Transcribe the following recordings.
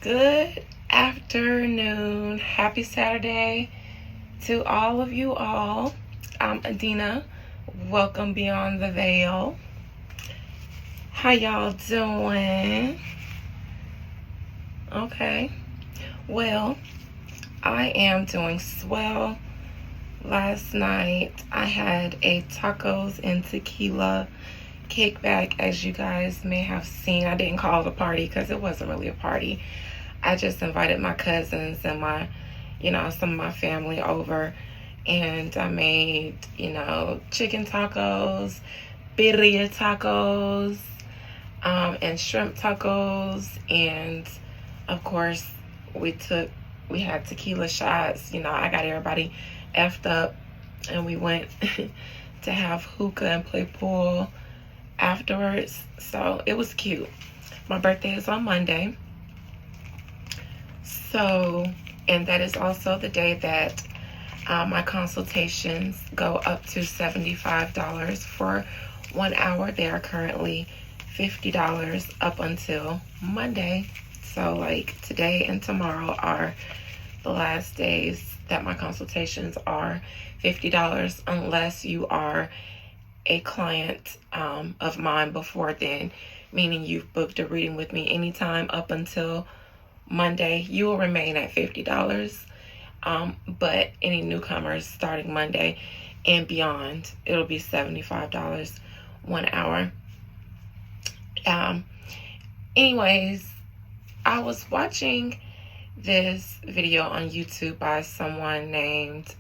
Good afternoon. Happy Saturday to all of you all. I'm Adina. Welcome Beyond the Veil. How y'all doing? Okay. Well, I am doing swell. Last night I had a tacos and tequila kickback, as you guys may have seen. I didn't call it a party because it wasn't really a party. I just invited my cousins and some of my family over, and I made, chicken tacos, birria tacos, and shrimp tacos, and of course we had tequila shots. I got everybody effed up, and we went to have hookah and play pool afterwards. So it was cute. My birthday is on Monday. So, and that is also the day that my consultations go up to $75 for 1 hour. They are currently $50 up until Monday. So like today and tomorrow are the last days that my consultations are $50, unless you are a client of mine before then, meaning you've booked a reading with me anytime up until Monday. You will remain at $50. But any newcomers starting Monday and beyond, it'll be $75 1 hour. Anyways, I was watching this video on YouTube by someone named,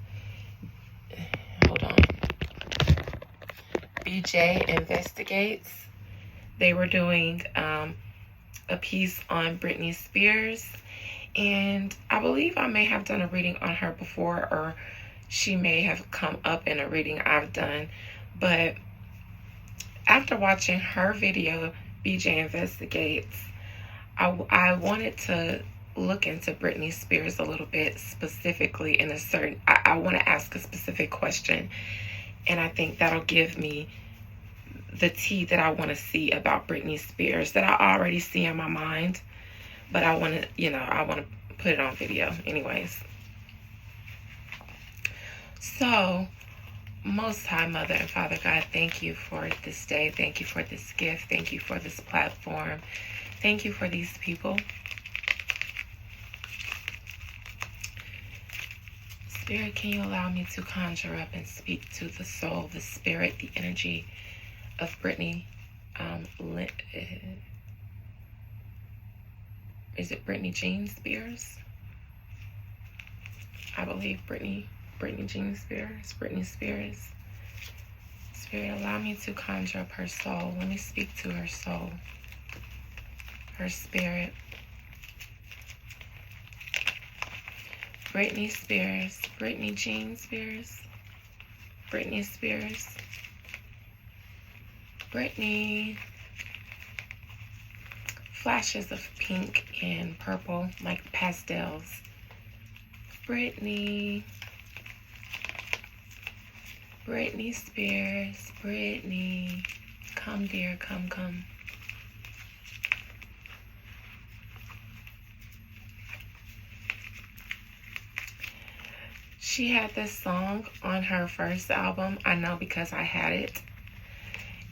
BJ Investigates. They were doing a piece on Britney Spears, and I believe I may have done a reading on her before, or she may have come up in a reading I've done. But after watching her video, BJ Investigates, I wanted to look into Britney Spears a little bit specifically in I want to ask a specific question, and I think that'll give me the tea that I want to see about Britney Spears that I already see in my mind, but I want to put it on video anyways. So, Most High Mother and Father God, thank you for this day. Thank you for this gift. Thank you for this platform. Thank you for these people. Spirit, can you allow me to conjure up and speak to the soul, the spirit, the energy of Britney? Is it Britney Jean Spears? I believe Britney Jean Spears, Britney Spears. Spirit, allow me to conjure up her soul. Let me speak to her soul, her spirit. Britney Spears, Britney Jean Spears, Britney Spears, Britney. Flashes of pink and purple, like pastels. Britney Spears, Britney, come dear, come. She had this song on her first album. I know because I had it.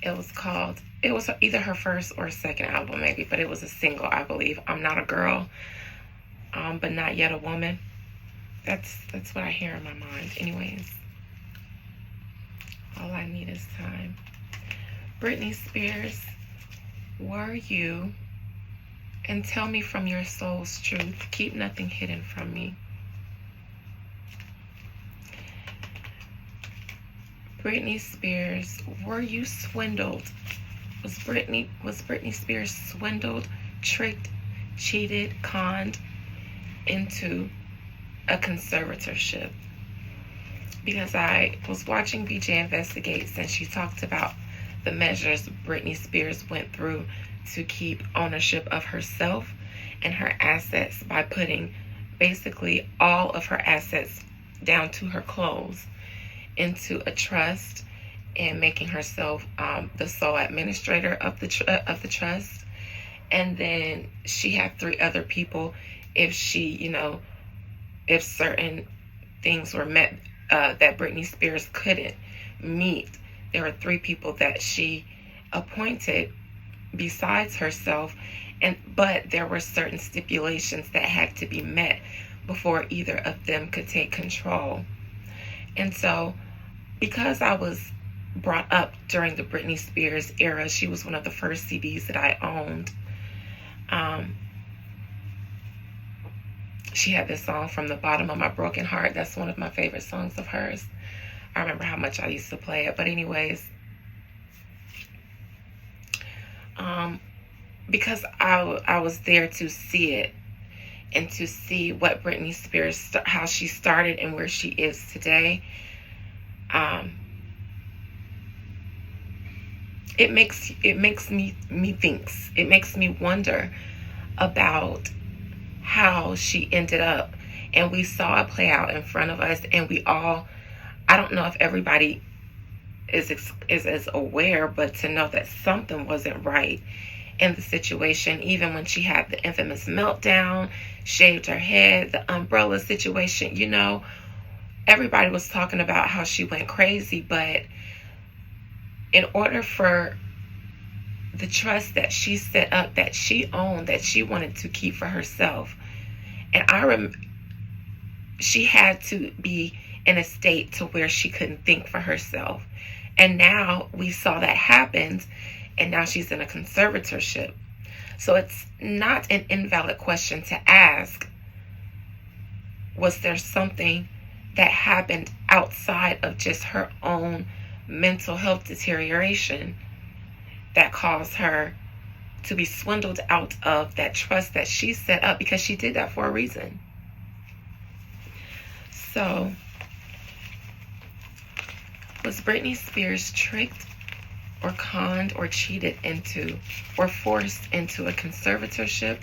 It was either her first or second album maybe, but it was a single, I believe. I'm not a girl, but not yet a woman. That's what I hear in my mind. Anyways, all I need is time. Britney Spears, were you? And tell me from your soul's truth. Keep nothing hidden from me. Britney Spears, were you swindled? Was Britney Spears swindled, tricked, cheated, conned into a conservatorship? Because I was watching BJ Investigates, and she talked about the measures Britney Spears went through to keep ownership of herself and her assets by putting basically all of her assets down to her clothes into a trust and making herself the sole administrator of the trust, And then she had 3 other people. If she, if certain things were met that Britney Spears couldn't meet, there were 3 people that she appointed besides herself, but there were certain stipulations that had to be met before either of them could take control. And so, because I was brought up during the Britney Spears era, she was one of the first CDs that I owned. She had this song, From the Bottom of My Broken Heart. That's one of my favorite songs of hers. I remember how much I used to play it. But anyways, because I was there to see it and to see what Britney Spears, how she started and where she is today, it makes me think. It makes me wonder about how she ended up. And we saw it play out in front of us, and we all, I don't know if everybody is as aware, but to know that something wasn't right in the situation. Even when she had the infamous meltdown, shaved her head, the umbrella situation, everybody was talking about how she went crazy. But in order for the trust that she set up, that she owned, that she wanted to keep for herself, and she had to be in a state to where she couldn't think for herself. And now we saw that happen, and now she's in a conservatorship. So it's not an invalid question to ask, was there something that happened outside of just her own mental health deterioration that caused her to be swindled out of that trust that she set up? Because she did that for a reason. So, was Britney Spears tricked or conned or cheated into or forced into a conservatorship?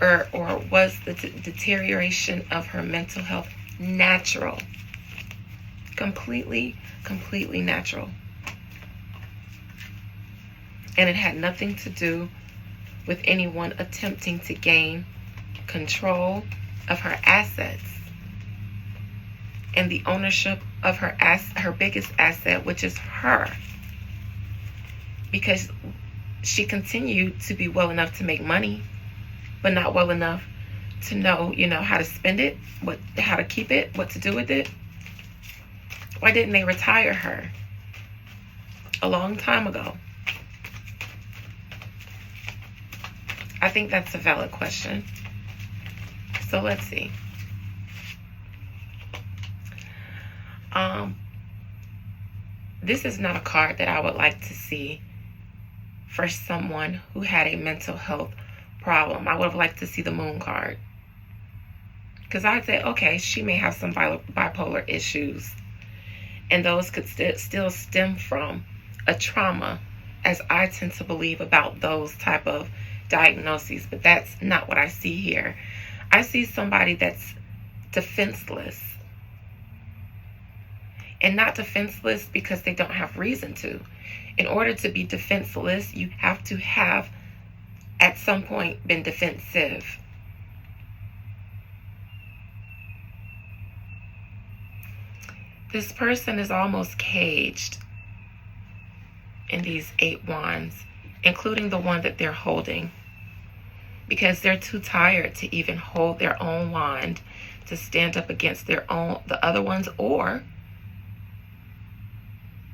Or was the deterioration of her mental health natural? Completely natural. And it had nothing to do with anyone attempting to gain control of her assets and the ownership of her biggest asset, which is her. Because she continued to be well enough to make money, but not well enough to know, how to spend it, how to keep it, what to do with it. Why didn't they retire her a long time ago? I think that's a valid question. So let's see. This is not a card that I would like to see for someone who had a mental health problem. I would have liked to see the Moon card. Because I'd say, okay, she may have some bipolar issues. And those could still stem from a trauma, as I tend to believe about those type of diagnoses. But that's not what I see here. I see somebody that's defenseless. And not defenseless because they don't have reason to. In order to be defenseless, you have to have, at some point, been defensive. This person is almost caged in these 8 wands, including the one that they're holding, because they're too tired to even hold their own wand to stand up against the other ones, or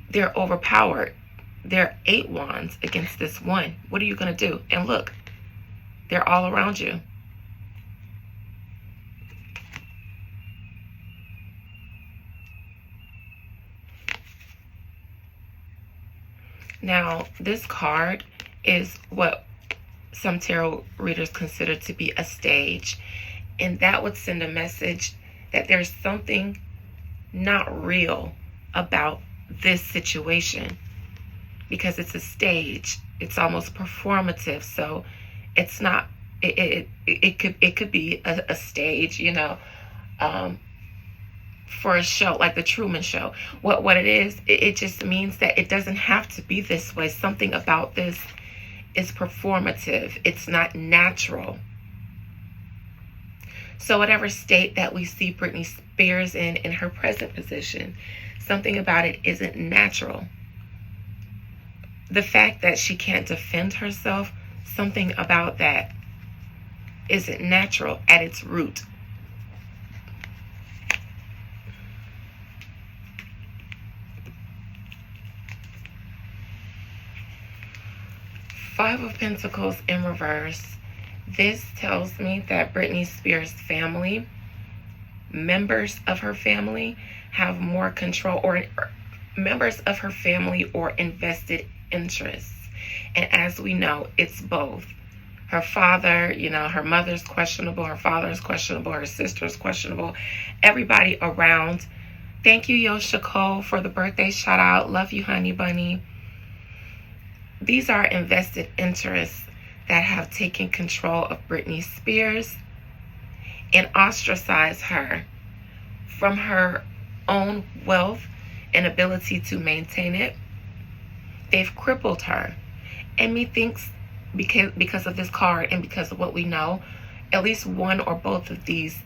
they're overpowered. There are 8 wands against this one. What are you going to do? And look, they're all around you. Now, this card is what some tarot readers consider to be a stage. And that would send a message that there's something not real about this situation, because it's a stage. It's almost performative. So it's not, it could be a stage, for a show like the Truman Show. What it is, it just means that it doesn't have to be this way. Something about this is performative. It's not natural. So whatever state that we see Britney Spears in her present position, something about it isn't natural. The fact that she can't defend herself, something about that isn't natural at its root. Five of Pentacles in reverse. This tells me that Britney Spears' family, members of her family, have more control, or members of her family or invested interests. And as we know, it's both. Her father, her mother's questionable, her father's questionable, her sister's questionable, everybody around. Thank you, Yosha Cole, for the birthday shout out. Love you, honey bunny. These are invested interests that have taken control of Britney Spears and ostracized her from her own wealth and ability to maintain it. They've crippled her. And methinks because of this card and because of what we know, at least one or both of these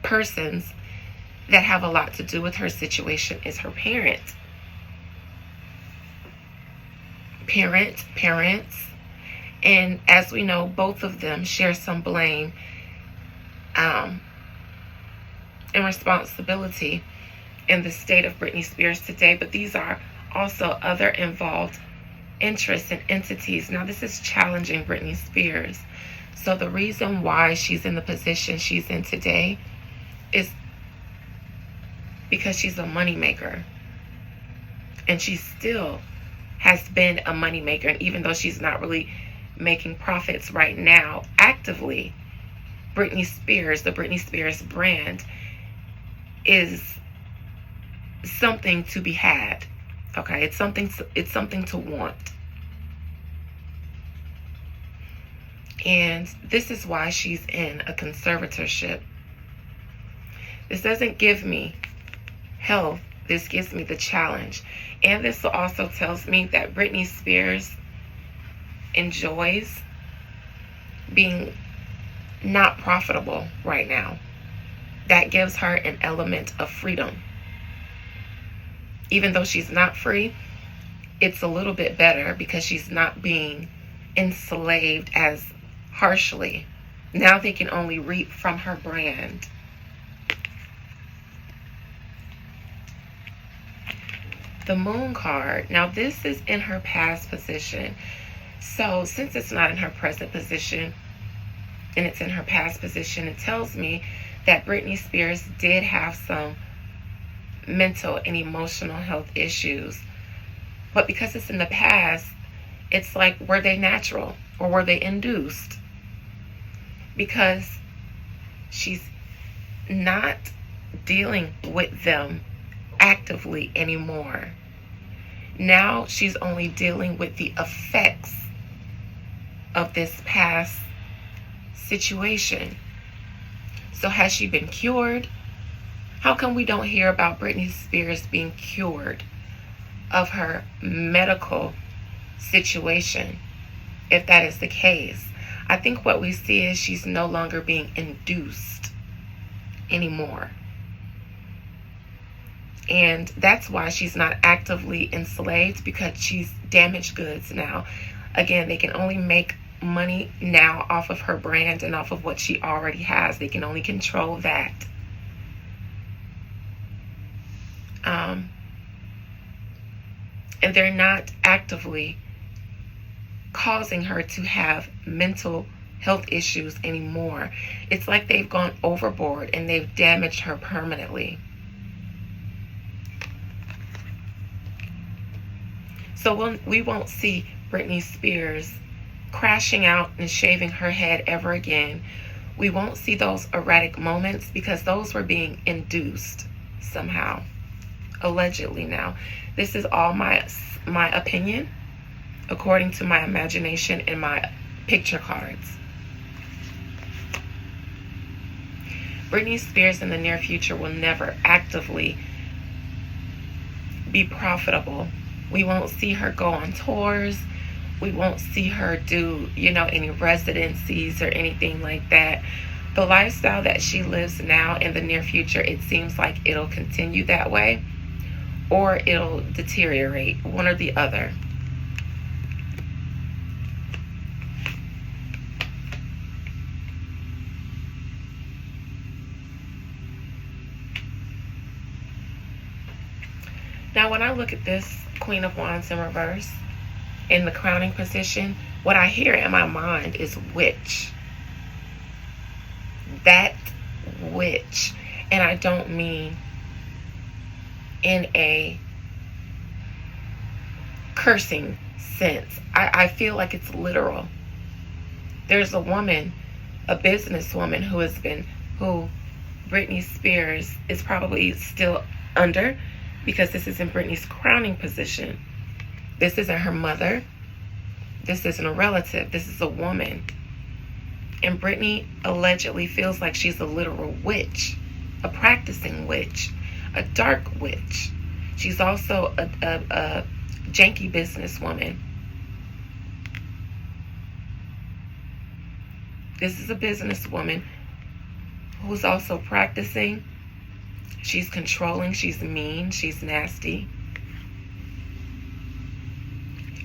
persons that have a lot to do with her situation is her parents. Parents. And as we know, both of them share some blame and responsibility in the state of Britney Spears today. But these are also other involved interests and entities. Now, this is challenging Britney Spears. So the reason why she's in the position she's in today is because she's a moneymaker. And she still has been a moneymaker. And even though she's not really making profits right now, actively, Britney Spears, the Britney Spears brand, is something to be had. Okay, it's something to want. And this is why she's in a conservatorship. This doesn't give me health. This gives me the challenge. And this also tells me that Britney Spears enjoys being not profitable right now. That gives her an element of freedom. Even though she's not free, it's a little bit better because she's not being enslaved as harshly. Now they can only reap from her brand. The Moon card. Now this is in her past position. So since it's not in her present position and it's in her past position, it tells me that Britney Spears did have some mental and emotional health issues. But because it's in the past, it's like, were they natural or were they induced? Because she's not dealing with them actively anymore. Now she's only dealing with the effects of this past situation. So has she been cured? How come we don't hear about Britney Spears being cured of her medical situation, if that is the case? I think what we see is she's no longer being induced anymore. And that's why she's not actively enslaved, because she's damaged goods now. Again, they can only make money now off of her brand and off of what she already has. They can only control that. And they're not actively causing her to have mental health issues anymore. It's like they've gone overboard and they've damaged her permanently. So we won't see Britney Spears crashing out and shaving her head ever again. We won't see those erratic moments because those were being induced somehow, allegedly. Now, this is all my opinion according to my imagination and my picture cards. Britney Spears in the near future will never actively be profitable. We won't see her go on tours. won't see her do, any residencies or anything like that. The lifestyle that she lives now in the near future, it seems like it'll continue that way or it'll deteriorate, one or the other. Now, when I look at this Queen of Wands in reverse in the crowning position, what I hear in my mind is witch. That witch. And I don't mean in a cursing sense. I feel like it's literal. There's a woman, a businesswoman who Britney Spears is probably still under, because this is in Britney's crowning position. This isn't her mother. This isn't a relative. This is a woman. And Britney allegedly feels like she's a literal witch, a practicing witch, a dark witch. She's also a janky businesswoman. This is a businesswoman who's also practicing. She's controlling, she's mean, she's nasty.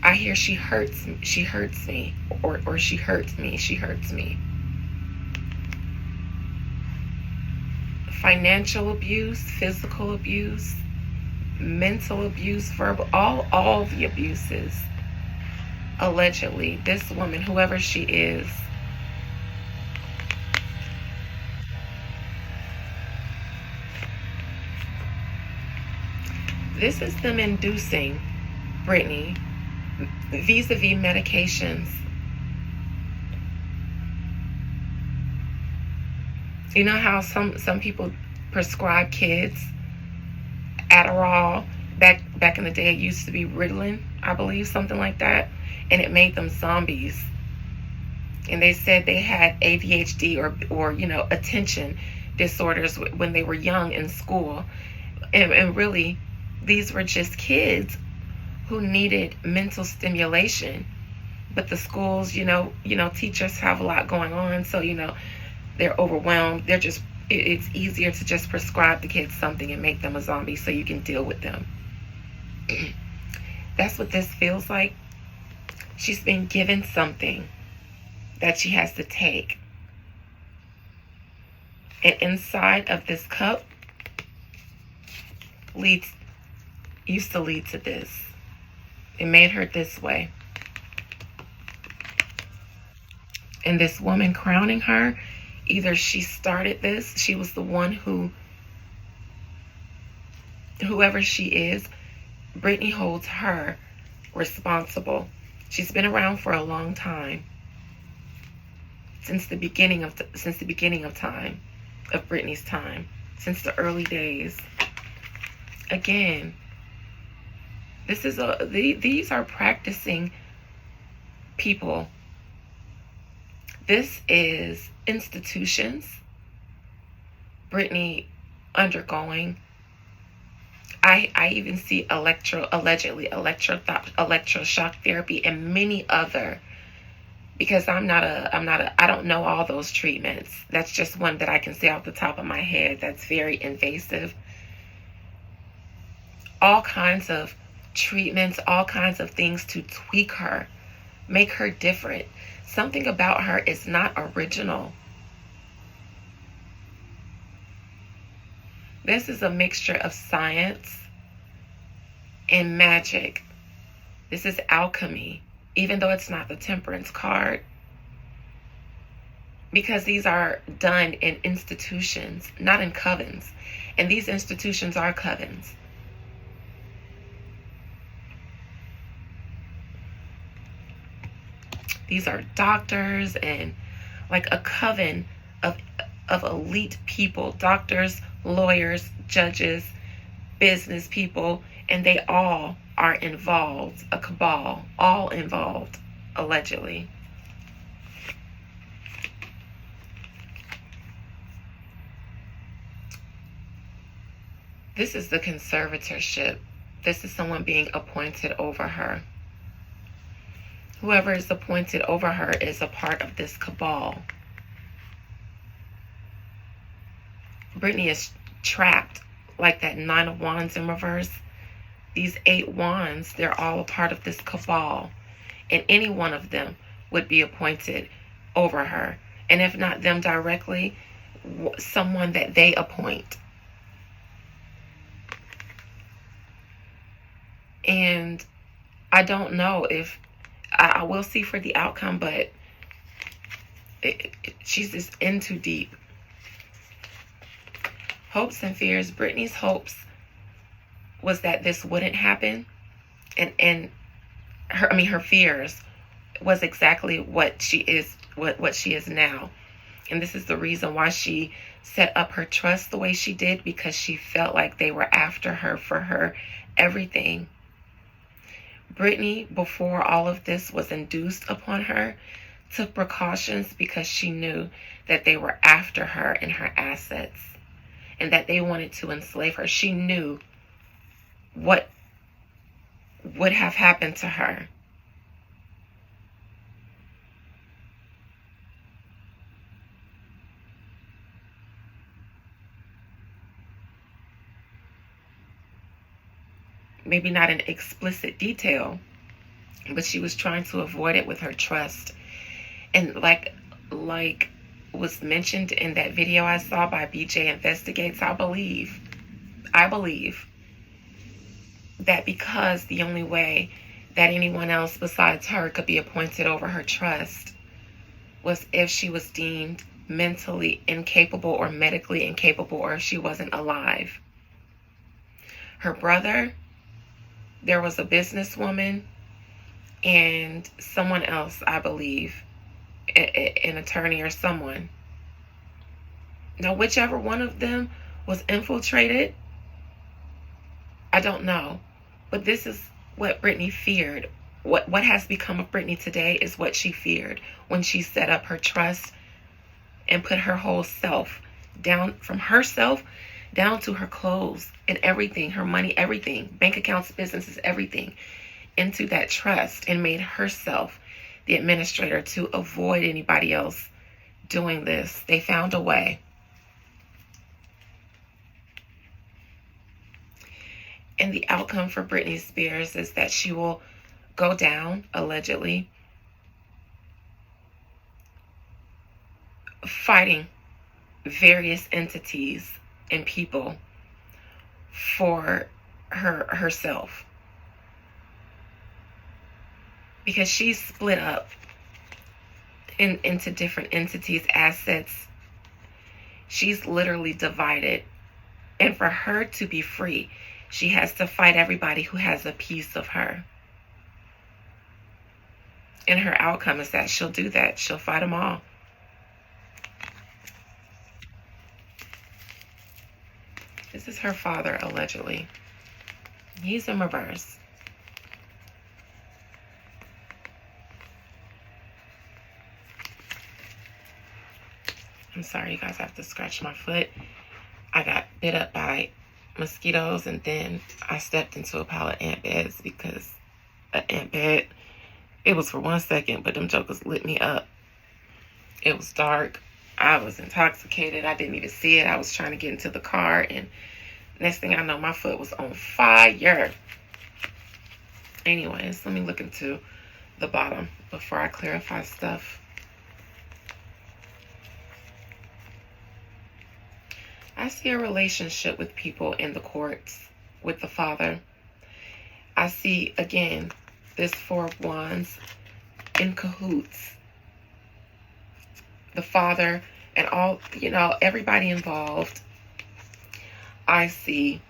I hear she hurts me, or she hurts me, she hurts me. Financial abuse, physical abuse, mental abuse, verbal, all the abuses. Allegedly, this woman, whoever she is, this is them inducing Britney vis-a-vis medications. You know how some people prescribe kids Adderall? Back in the day, it used to be Ritalin, I believe, something like that, and it made them zombies. And they said they had ADHD or attention disorders when they were young in school, and really, these were just kids who needed mental stimulation. But the schools, teachers have a lot going on, so they're overwhelmed. It's easier to just prescribe the kids something and make them a zombie so you can deal with them. That's what this feels like. She's been given something that she has to take. And inside of this cup used to lead to this. It made her this way. And this woman crowning her, either she started this, she was the one whoever she is, Britney holds her responsible. She's been around for a long time. Since the beginning of time, of Britney's time, since the early days. Again, these are practicing people. This is institutions. Britney undergoing. I even see allegedly electroshock therapy and many other, because I don't know all those treatments. That's just one that I can say off the top of my head that's very invasive. All kinds of treatments, all kinds of things to tweak her, make her different. Something about her is not original. This is a mixture of science and magic. This is alchemy, even though it's not the Temperance card, because these are done in institutions, not in covens. And these institutions are covens. These are doctors and like a coven of elite people, doctors, lawyers, judges, business people, and they all are involved, a cabal, all involved, allegedly. This is the conservatorship. This is someone being appointed over her. Whoever is appointed over her is a part of this cabal. Britney is trapped like that 9 of Wands in reverse. These 8 wands, they're all a part of this cabal. And any one of them would be appointed over her. And if not them directly, someone that they appoint. And I don't know if, I will see for the outcome, but she's just in too deep. Hopes and fears. Britney's hopes was that this wouldn't happen. And her fears was exactly what she is, what she is now. And this is the reason why she set up her trust the way she did, because she felt like they were after her for her everything. Britney, before all of this was induced upon her, took precautions because she knew that they were after her and her assets, and that they wanted to enslave her. She knew what would have happened to her. Maybe not in explicit detail, but she was trying to avoid it with her trust. And like was mentioned in that video I saw by BJ Investigates, I believe that because the only way that anyone else besides her could be appointed over her trust was if she was deemed mentally incapable or medically incapable, or if she wasn't alive. Her brother, there was a businesswoman, and someone else, I believe, an attorney or someone. Now, whichever one of them was infiltrated, I don't know. But this is what Britney feared. What has become of Britney today is what she feared when she set up her trust and put her whole self down, from herself down to her clothes and everything, her money, everything, bank accounts, businesses, everything, into that trust, and made herself the administrator to avoid anybody else doing this. They found a way. And the outcome for Britney Spears is that she will go down, allegedly, fighting various entities and people for herself. Because she's split up into different entities, assets. She's literally divided. And for her to be free, she has to fight everybody who has a piece of her. And her outcome is that she'll do that. She'll fight them all. This is her father, allegedly. He's in reverse. I'm sorry, you guys, I have to scratch my foot. I got bit up by mosquitoes, and then I stepped into a pile of ant beds because an ant bed, it was for 1 second, but them jokers lit me up. It was dark. I was intoxicated. I didn't even see it. I was trying to get into the car, and next thing I know, my foot was on fire. Anyways, let me look into the bottom before I clarify stuff. I see a relationship with people in the courts with the father. I see, again, this 4 of Wands in cahoots. The father and all, everybody involved. I see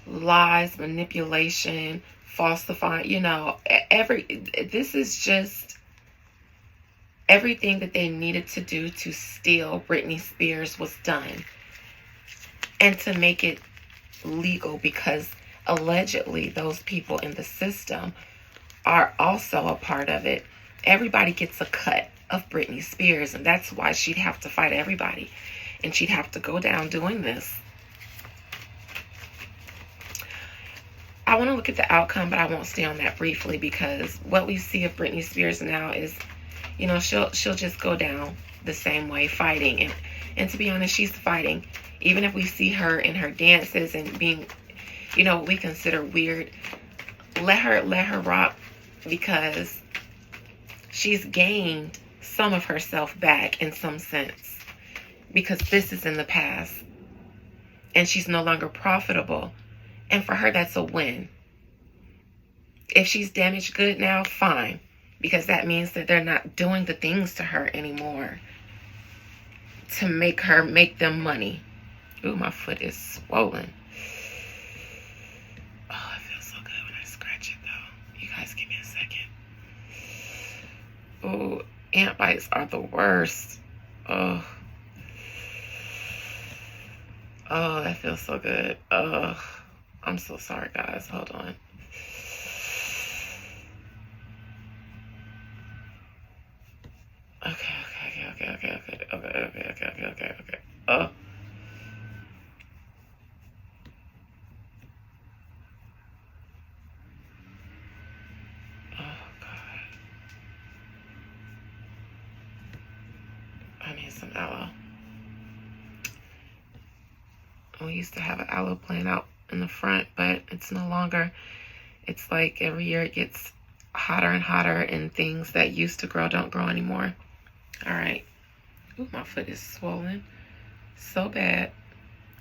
lies, manipulation, falsifying, this is just everything that they needed to do to steal Britney Spears was done. And to make it legal, because allegedly those people in the system are also a part of it. Everybody gets a cut of Britney Spears, and that's why she'd have to fight everybody. And she'd have to go down doing this. I want to look at the outcome, but I won't stay on that briefly, because what we see of Britney Spears now is, you know, she'll just go down the same way, fighting. And to be honest, she's fighting. Even if we see her in her dances and being, you know, what we consider weird, let her rock, because she's gained some of herself back in some sense, because this is in the past and she's no longer profitable. And for her, that's a win. If she's damaged good now, fine, because that means that they're not doing the things to her anymore to make them money. Ooh, my foot is swollen. Oh, it feels so good when I scratch it, though. You guys give me a second. Ooh, ant bites are the worst. Oh, that feels so good. I'm so sorry, guys. Hold on. Okay. Oh. Oh, God. I need some aloe. We used to have an aloe plant out in the front, but it's no longer. It's like every year it gets hotter and hotter, and things that used to grow don't grow anymore. All right. Ooh, my foot is swollen so bad.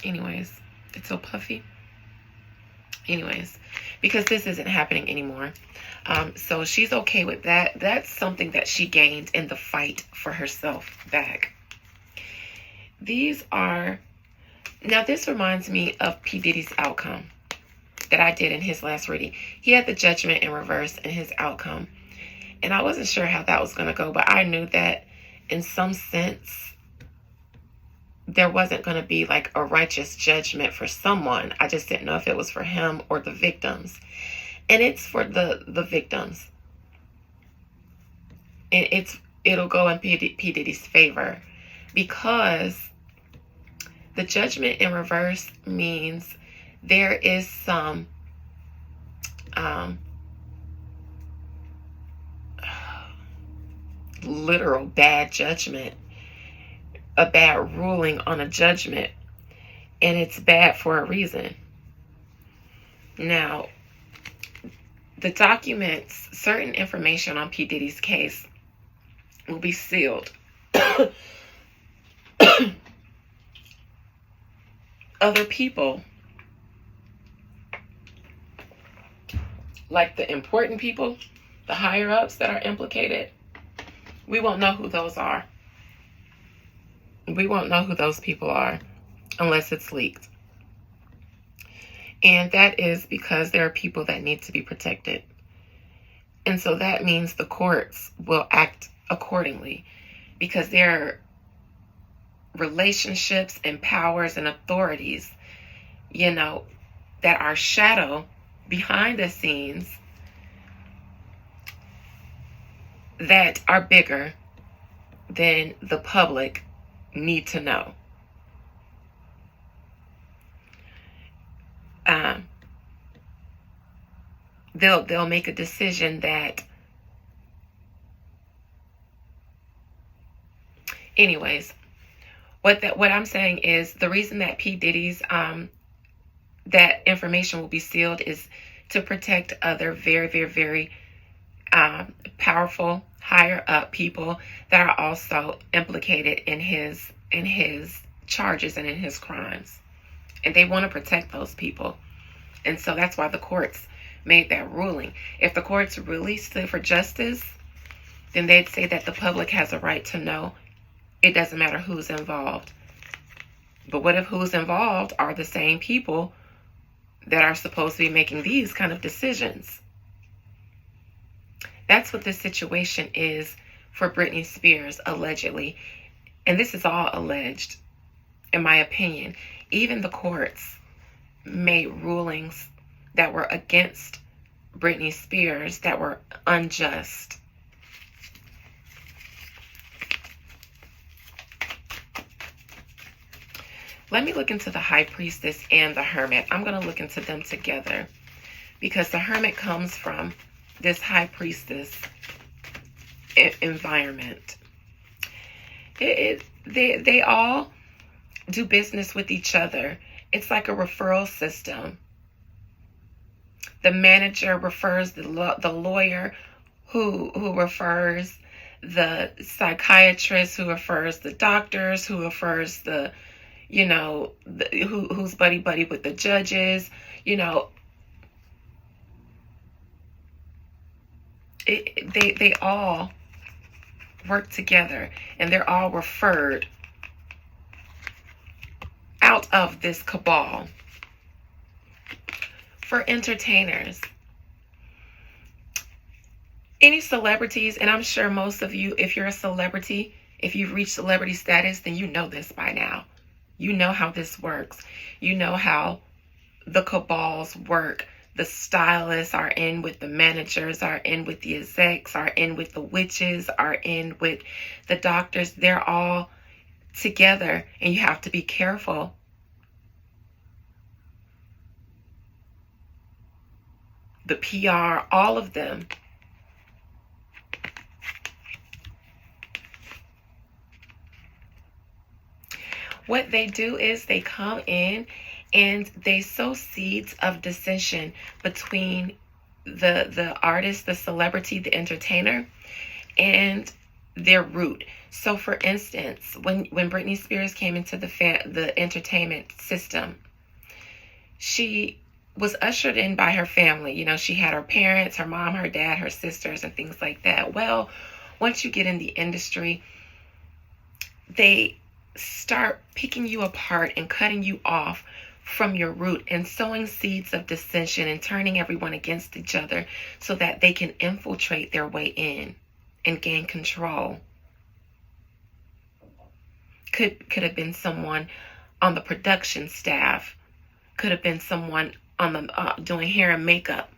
Anyways, it's so puffy. Anyways, because this isn't happening anymore. So she's okay with that. That's something that she gained in the fight for herself back. Now this reminds me of P. Diddy's outcome that I did in his last reading. He had the judgment in reverse in his outcome. And I wasn't sure how that was going to go, but I knew that in some sense, there wasn't going to be like a righteous judgment for someone. I just didn't know if it was for him or the victims. And it's for the victims. And it'll go in P. Diddy's favor, because the judgment in reverse means there is some literal bad judgment, a bad ruling on a judgment, and it's bad for a reason. Now, the documents, certain information on P. Diddy's case will be sealed. Other people, like the important people, the higher ups that are implicated, we won't know who those are. We won't know who those people are unless it's leaked. And that is because there are people that need to be protected. And so that means the courts will act accordingly, because there are relationships and powers and authorities, you know, that are shadow behind the scenes that are bigger than the public need to know. They'll make a decision that, anyways, what I'm saying is the reason that P. Diddy's that information will be sealed is to protect other very, very, very powerful, higher up people that are also implicated in his charges and in his crimes. And they want to protect those people. And so that's why the courts made that ruling. If the courts really stood for justice, then they'd say that the public has a right to know. It doesn't matter who's involved. But what if who's involved are the same people that are supposed to be making these kind of decisions? That's what this situation is for Britney Spears, allegedly. And this is all alleged, in my opinion. Even the courts made rulings that were against Britney Spears, that were unjust. Let me look into the high priestess and the hermit. I'm going to look into them together, because the hermit comes from this high priestess environment. They all do business with each other. It's like a referral system. The manager refers the lawyer, who refers the psychiatrist, who refers the doctors, who refers the, who's buddy with the judges. They all work together, and they're all referred out of this cabal. For entertainers, any celebrities, and I'm sure most of you, if you're a celebrity, if you've reached celebrity status, then you know this by now. You know how this works. You know how the cabals work. The stylists are in with the managers, are in with the execs, are in with the witches, are in with the doctors. They're all together, and you have to be careful. The PR, all of them. What they do is they come in and they sow seeds of dissension between the artist, the celebrity, the entertainer, and their root. So for instance, when Britney Spears came into the entertainment system, she was ushered in by her family. She had her parents, her mom, her dad, her sisters, and things like that. Well, once you get in the industry, they start picking you apart and cutting you off from your root and sowing seeds of dissension and turning everyone against each other so that they can infiltrate their way in and gain control. Could have been someone on the production staff. Could have been someone on the doing hair and makeup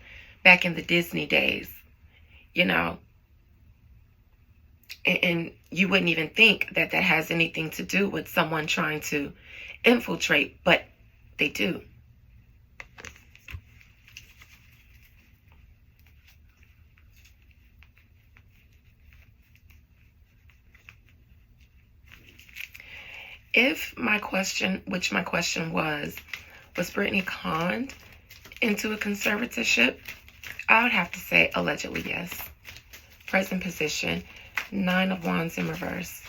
back in the Disney days, and you wouldn't even think that has anything to do with someone trying to infiltrate, but they do. If my question was Britney conned into a conservatorship? I would have to say allegedly yes. Present position, 9 of Wands in reverse.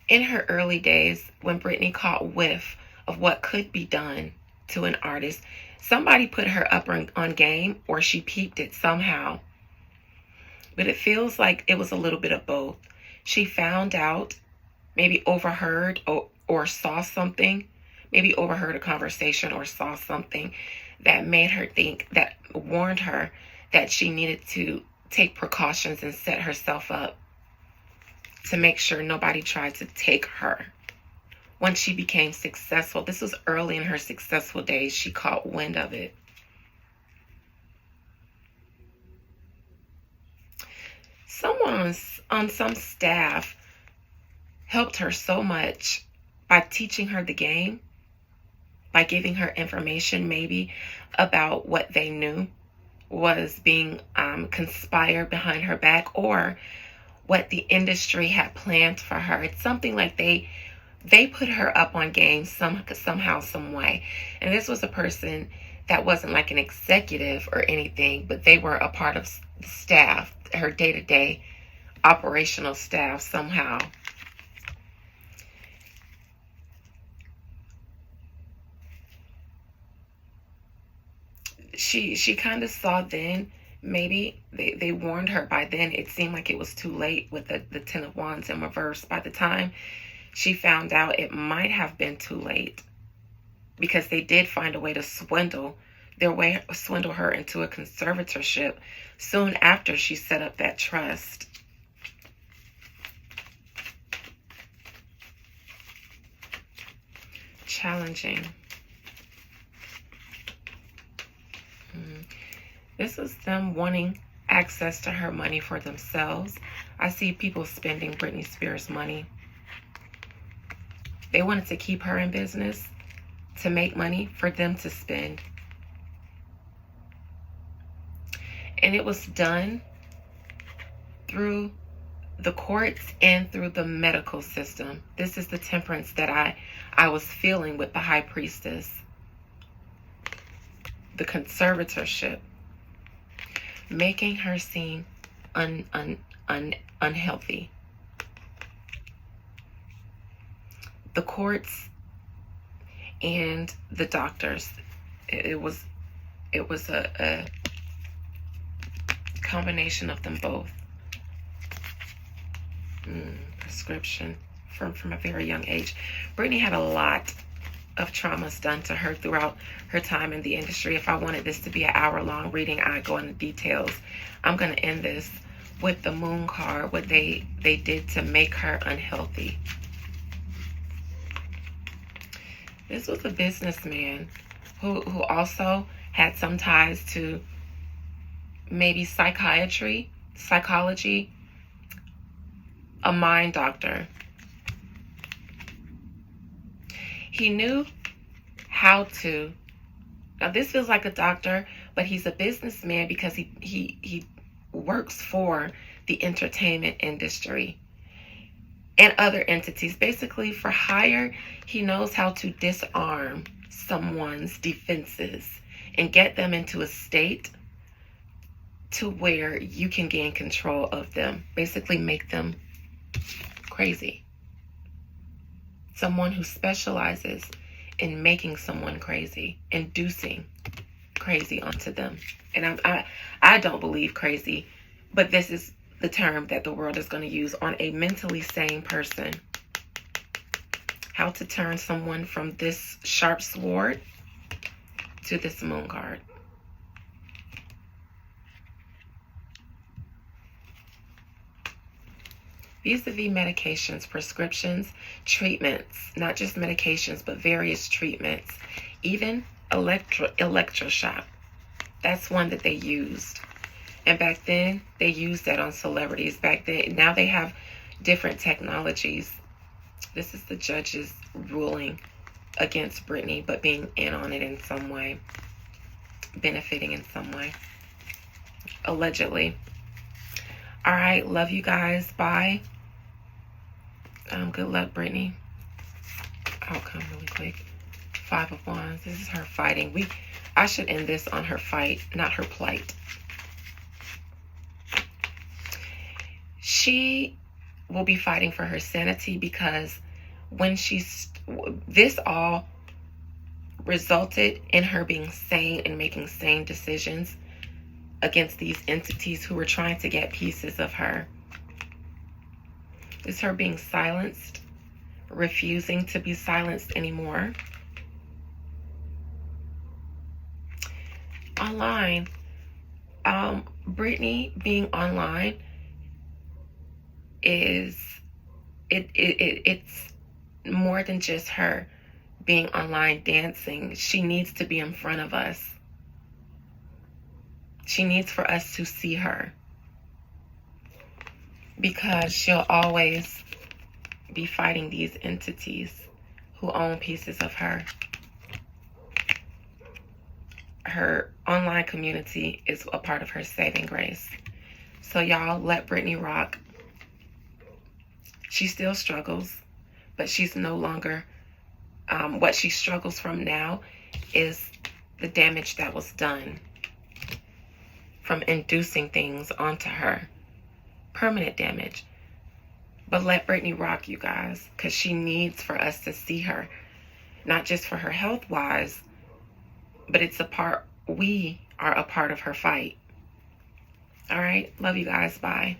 In her early days, when Britney caught whiff of what could be done to an artist, somebody put her up on game, or she peeped it somehow. But it feels like it was a little bit of both. She found out, maybe overheard or saw something, maybe overheard a conversation or saw something that made her think, that warned her that she needed to take precautions and set herself up to make sure nobody tried to take her. Once she became successful, this was early in her successful days, she caught wind of it. Someone on some staff helped her so much by teaching her the game, by giving her information maybe about what they knew was being conspired behind her back, or what the industry had planned for her. It's something like they put her up on game somehow, some way. And this was a person that wasn't like an executive or anything, but they were a part of the staff, her day-to-day operational staff somehow. She kind of saw then, maybe they warned her by then. It seemed like it was too late with the 10 of Wands in reverse. By the time she found out, it might have been too late, because they did find a way to swindle her into a conservatorship soon after she set up that trust. Challenging. This is them wanting access to her money for themselves. I see people spending Britney Spears' money. They wanted to keep her in business to make money for them to spend. And it was done through the courts and through the medical system. This is the temperance that I was feeling with the high priestess. The conservatorship, making her seem unhealthy. The courts and the doctors, it was a combination of them both. Prescription from a very young age. Britney had a lot of traumas done to her throughout her time in the industry. If I wanted this to be an hour-long reading, I'd go into details. I'm going to end this with the moon card, what they did to make her unhealthy. This was a businessman who also had some ties to maybe psychiatry, psychology, a mind doctor. He knew how to, now this feels like a doctor, but he's a businessman because he works for the entertainment industry and other entities. Basically, for hire, he knows how to disarm someone's defenses and get them into a state to where you can gain control of them. Basically, make them crazy. Someone who specializes in making someone crazy, inducing crazy onto them. And I don't believe crazy, but this is the term that the world is going to use on a mentally sane person. How to turn someone from this sharp sword to this moon card. Vis-a-vis medications, prescriptions, treatments, not just medications, but various treatments, even electroshock. That's one that they used. And back then, they used that on celebrities. Back then, now they have different technologies. This is the judge's ruling against Britney, but being in on it in some way, benefiting in some way, allegedly. All right, love you guys. Bye. Good luck, Britney. Outcome really quick. 5 of Wands. This is her fighting. I should end this on her fight, not her plight. She will be fighting for her sanity because when this all resulted in her being sane and making sane decisions against these entities who were trying to get pieces of her. Is her being silenced, refusing to be silenced anymore. Online, Britney being online it's more than just her being online dancing. She needs to be in front of us. She needs for us to see her, because she'll always be fighting these entities who own pieces of her. Her online community is a part of her saving grace. So y'all, let Britney rock. She still struggles, but she's no longer, what she struggles from now is the damage that was done from inducing things onto her. Permanent damage. But let Britney rock, you guys, because she needs for us to see her. Not just for her health-wise, but we are a part of her fight. All right? Love you guys. Bye.